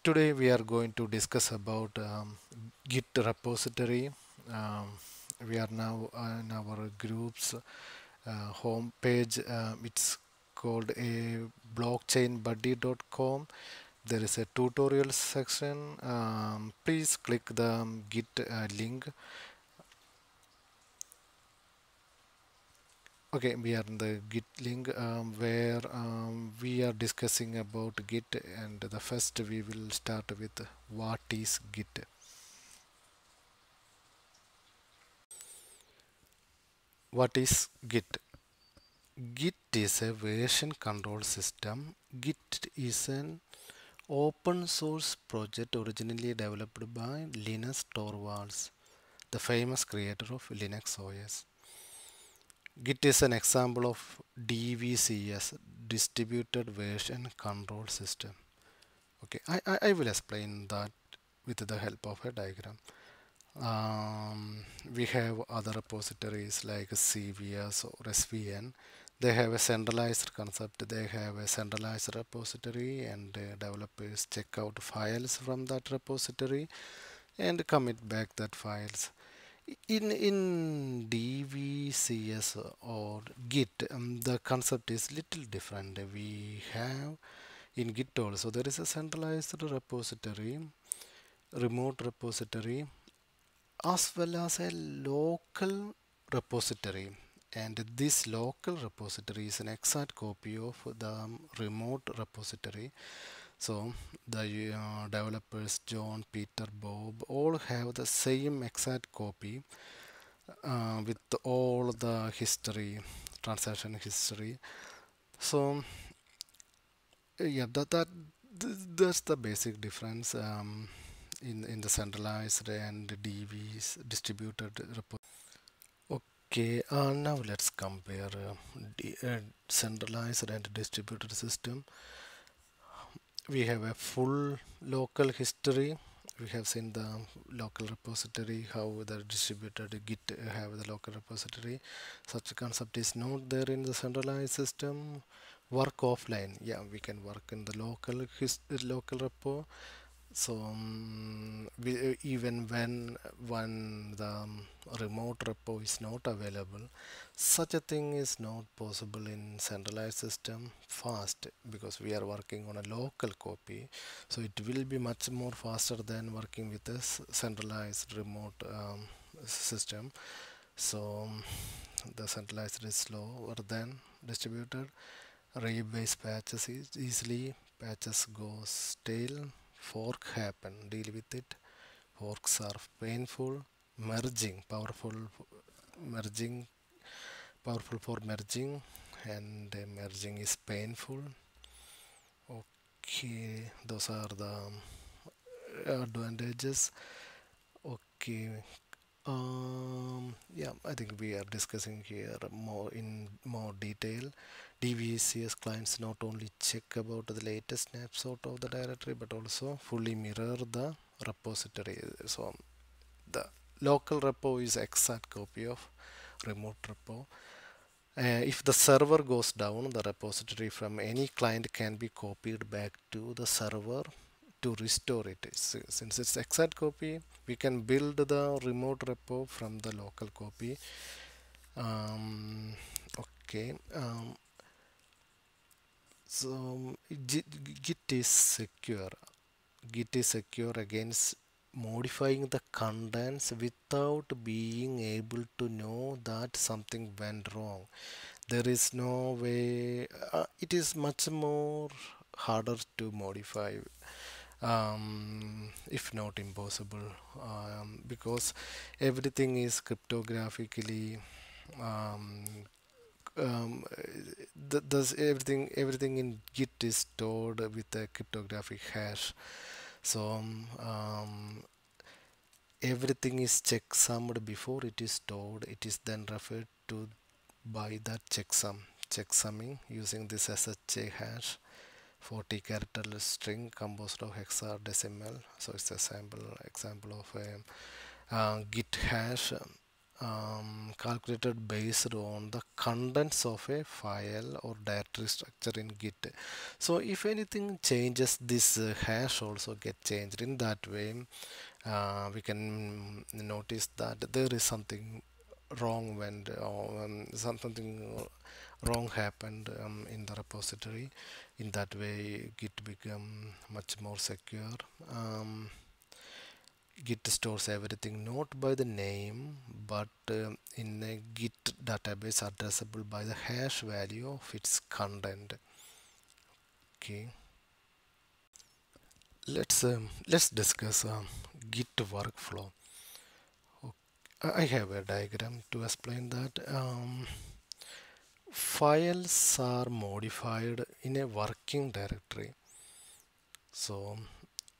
Today we are going to discuss about Git repository. Um, we are now on our group's home page. It's called a blockchainbuddy.com. There is a tutorial section. Please click the Git link. Okay, we are in the Git link where we are discussing about Git, and the first we will start with what is Git. What is Git? Git is a version control system. Git is an open source project originally developed by Linus Torvalds, the famous creator of Linux OS. Git is an example of DVCS, distributed version control system. Okay, I will explain that with the help of a diagram. We have other repositories like CVS or SVN. They have a centralized concept. They have a centralized repository, and developers check out files from that repository and commit back that files. In DVCS or Git, the concept is little different. We have in Git also there is a centralized repository, remote repository, as well as a local repository, and this local repository is an exact copy of the remote repository. So the developers John, Peter, Bob all have the same exact copy with all the history, transaction history. So yeah, that's the basic difference in the centralized and DV's distributed repository. Okay, now let's compare centralized and distributed system. We have a full local history. We have seen the local repository, how the distributed Git have the local repository. Such a concept is not there in the centralized system. Work offline. Yeah, we can work in the local repo. So even when the remote repo is not available, such a thing is not possible in centralized system fast, because we are working on a local copy. So it will be much more faster than working with a centralized remote system. So the centralized is slower than distributed. Rebase patches is easily. Patches go stale. Fork happen. Deal with it. Forks are painful. Merging, merging, powerful for merging, and merging is painful. Okay, those are the advantages. Okay, yeah, I think we are discussing here more in more detail. DVCS clients not only check about the latest snapshot of the directory, but also fully mirror the repository. So the local repo is exact copy of remote repo. If the server goes down, the repository from any client can be copied back to the server to restore it. Since it's exact copy, we can build the remote repo from the local copy. Um, okay. So Git is secure. Git is secure against modifying the contents without being able to know that something went wrong. There is no way. It is much more harder to modify, if not impossible, because everything is cryptographically um, does everything in Git is stored with a cryptographic hash. So everything is checksummed before it is stored. It is then referred to by that checksumming using this SHA hash, 40 character string composed of hexadecimal. So it's a sample example of a Git hash. calculated based on the contents of a file or directory structure in Git. So if anything changes, this hash also get changed. In that way, we can notice that there is something wrong when something wrong happened in the repository. In that way, Git become much more secure. Git stores everything not by the name but in a Git database addressable by the hash value of its content. Okay, let's discuss Git workflow. I have a diagram to explain that. Files are modified in a working directory. So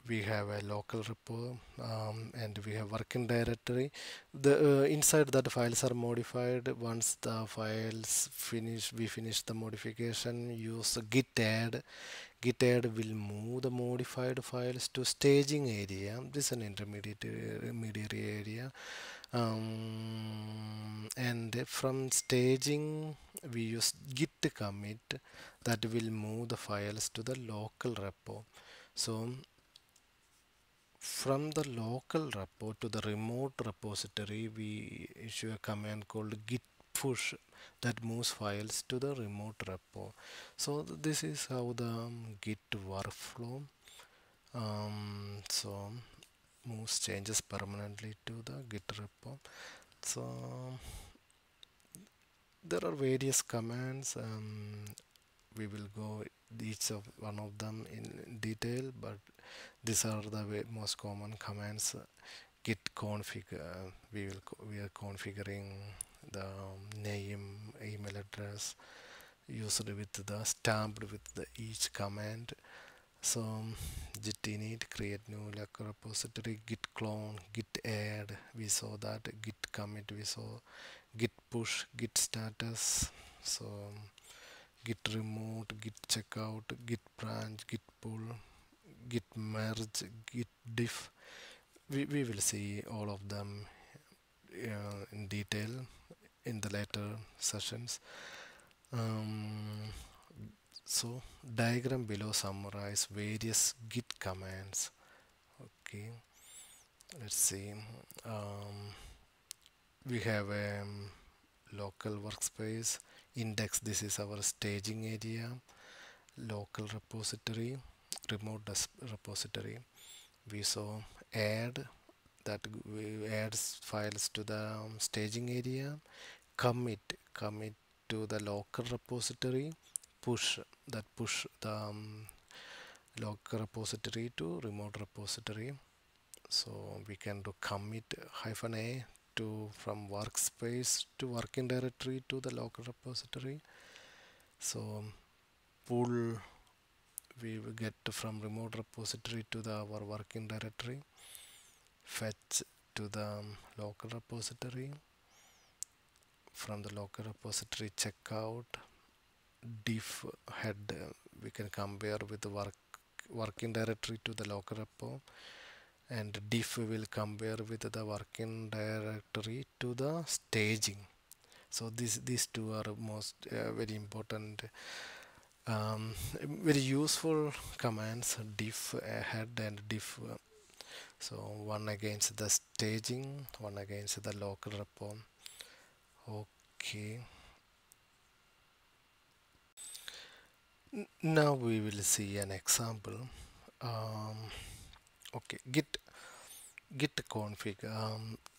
we have a local repo and we have working directory. The inside that files are modified. Once the files finish, we finish the modification, use git add. Git add will move the modified files to staging area. This is an intermediary area. And from staging we use git commit that will move the files to the local repo. So from the local repo to the remote repository, we issue a command called git push that moves files to the remote repo. So this is how the Git workflow so moves changes permanently to the Git repo. So there are various commands. We will go each of one of them in detail, but these are the most common commands. Git config, we are configuring the name, email address used with the stamped with the each command. So git init, create new local repository, git clone, git add, we saw that, git commit, we saw git push, git status. So git remote, git checkout, git branch, git pull, git merge, git diff. We will see all of them in detail in the later sessions. Um, so diagram below summarize various git commands. Okay, let's see. Um, we have a local workspace index. This is our staging area. Local repository, remote repository. We saw add that we adds files to the staging area. Commit to the local repository. Push that push the local repository to remote repository. So we can do commit -a to from workspace to working directory to the local repository. So pull, we will get from remote repository to the our working directory. Fetch to the local repository. From the local repository checkout. Diff head, we can compare with the working directory to the local repo, and diff will compare with the working directory to the staging. So these two are most very important, very useful commands, diff head and diff. So one against the staging, one against the local repo. Okay. Now we will see an example. Um, okay, git config.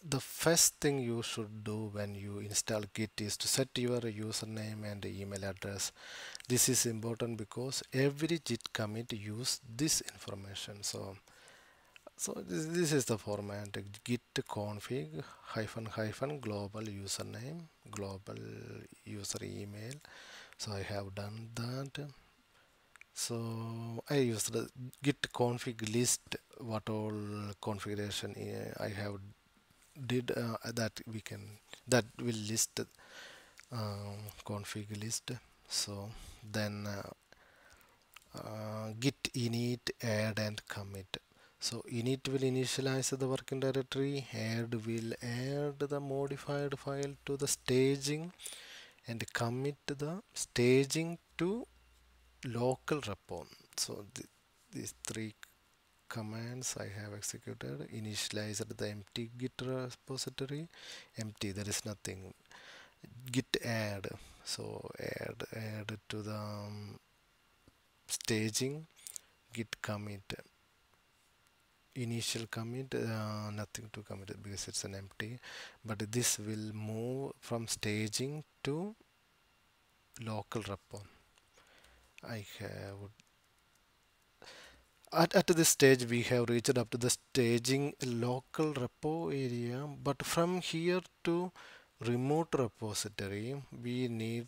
The first thing you should do when you install Git is to set your username and email address. This is important because every Git commit use this information. So this is the format: git config -- global username, global user email. So I have done that. So I used the git config list, what all configuration I have did, that we can, that will list config list. So then git init add and commit. So init will initialize the working directory, add will add the modified file to the staging, and commit the staging to local repo. So these three commands I have executed. Initialized the empty git repository, empty, there is nothing. Git add, so add to the staging. Git commit, initial commit, nothing to commit because it's an empty, but this will move from staging to local repo. I have at this stage we have reached up to the staging local repo area, but from here to remote repository we need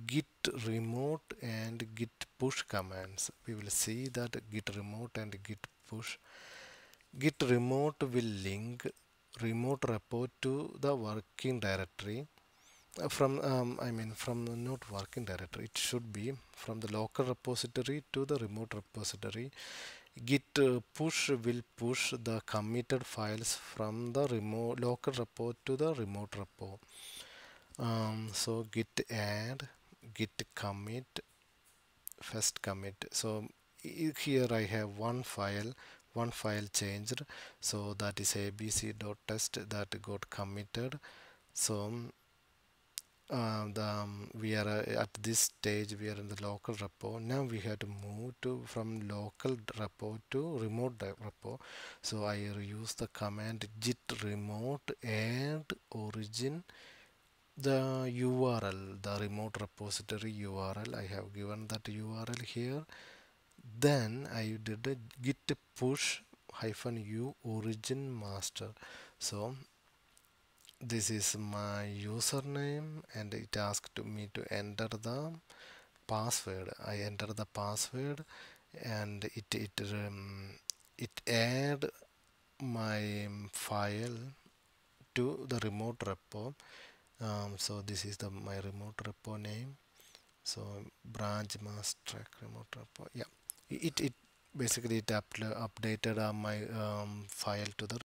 git remote and git push commands. We will see that git remote and git push. Git remote will link remote repo to the working directory. From I mean from the not working directory, it should be from the local repository to the remote repository. Git push will push the committed files from the remote local repo to the remote repo. So git add, git commit, first commit. So here I have one file changed, so that is abc.test that got committed. So we are at this stage we are in the local repo. Now we have to move to from local repo to remote repo. So I use the command git remote add origin, the URL, the remote repository URL. I have given that URL here. Then I did a git push -u origin master. So this is my username and it asked me to enter the password. I enter the password and it add my file to the remote repo. So this is the my remote repo name. So branch master remote repo. Yeah, it basically it updated my file to the